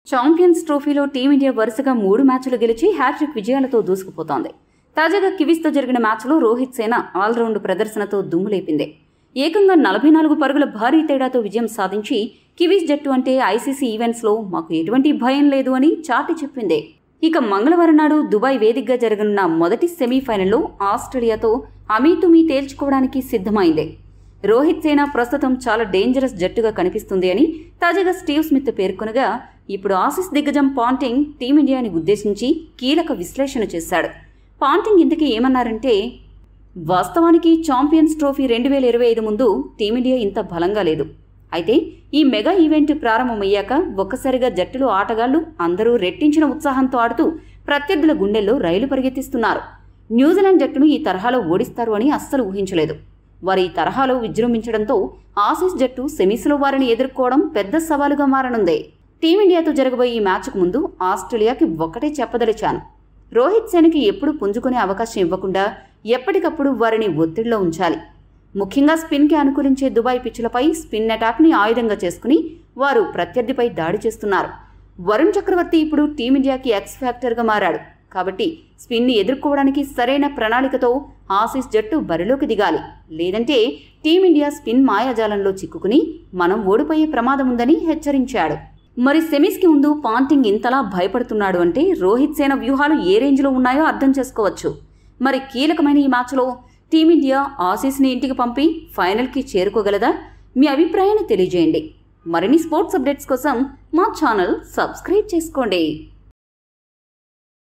Champions ట్రోఫీలో team India వరుసగా 3 మ్యాచ్లు గెలిచి హ్యాట్రిక్ విజయాలతో దూసుకుపోతోంది. తాజాగా కివీస్తో జరిగిన మ్యాచ్లో రోహిత్ సేన ఆల్రౌండ్ ప్రదర్శనతో దుమ్ములేపింది. ఏకంగా 44 పరుగుల భారీ తేడాతో విజయం సాధించి కివీస్ జట్టు అంటే ఐసీసీ ఈవెంట్స్లో మాకు ఎటువంటి భయం లేదు అని చాటి చెప్పింది. ఇక మంగళవారం నాడు దుబాయ్ వేదికగా జరగనున్న మొదటి సెమీఫైనల్లో ఆస్ట్రేలియాతో అమీతుమీ తేల్చుకోవడానికి సిద్ధమైంది. రోహిత్ సేన ప్రస్తుతం చాలా డేంజరస్ జట్టుగా కనిపిస్తుంది అని తాజాగా స్టీవ్ స్మిత్ పేర్కొనగా, ఇప్పుడు ఆసీస్ దిగ్గజం పాంటింగ్ టీమిండియాని ఉద్దేశించి కీలక విశ్లేషణ చేశాడు. పాంటింగ్ ఇంతకీ ఏమన్నారంటే, వాస్తవానికి ఛాంపియన్స్ ట్రోఫీ 2025 ముందు టీమిండియా ఇంత బలంగా లేదు. అయితే ఈ మెగా ఈవెంట్ ప్రారంభమయ్యాక ఒక్కసారిగా జట్టులో ఆటగాళ్లు అందరూ రెట్టించిన ఉత్సాహంతో ఆడుతూ ప్రత్యర్థుల గుండెల్లో రైలు పరిగెత్తిస్తున్నారు. న్యూజిలాండ్ జట్టును ఈ తరహాలో ఓడిస్తారు అని అస్సలు ఊహించలేదు. వారు ఈ తరహాలో విజృంభించడంతో ఆసీస్ జట్టు సెమీస్లో వారిని ఎదుర్కోవడం పెద్ద సవాలుగా మారనుంది. టీమిండియాతో జరగబోయే ఈ మ్యాచ్కు ముందు ఆస్ట్రేలియాకి ఒక్కటే చెప్పదలిచాను, రోహిత్ సేనకి ఎప్పుడు పుంజుకునే అవకాశం ఇవ్వకుండా ఎప్పటికప్పుడు వారిని ఒత్తిడిలో ఉంచాలి. ముఖ్యంగా స్పిన్కి అనుకూలించే దుబాయ్ పిచ్చులపై స్పిన్ అటాక్ని ఆయుధంగా చేసుకుని వారు ప్రత్యర్థిపై దాడి చేస్తున్నారు. వరుణ్ చక్రవర్తి ఇప్పుడు టీమిండియాకి ఎక్స్ ఫ్యాక్టర్గా మారాడు. కాబట్టి స్పిన్ని ఎదుర్కోవడానికి సరైన ప్రణాళికతో ఆసీస్ జట్టు బరిలోకి దిగాలి. లేదంటే టీమిండియా స్పిన్ మాయాజాలంలో చిక్కుకుని మనం ఓడిపోయే ప్రమాదం ఉందని హెచ్చరించాడు. మరి సెమీస్కి ముందు పాంటింగ్ ఇంతలా భయపడుతున్నాడు అంటే రోహిత్ సేన వ్యూహాలు ఏ రేంజ్లో ఉన్నాయో అర్థం చేసుకోవచ్చు. మరి కీలకమైన ఈ మ్యాచ్లో టీమిండియా ఆసీస్ని ఇంటికి పంపి ఫైనల్కి చేరుకోగలదా? మీ అభిప్రాయాన్ని తెలియజేయండి. మరిన్ని స్పోర్ట్స్ అప్డేట్స్ కోసం మా ఛానల్ సబ్స్క్రైబ్ చేసుకోండి.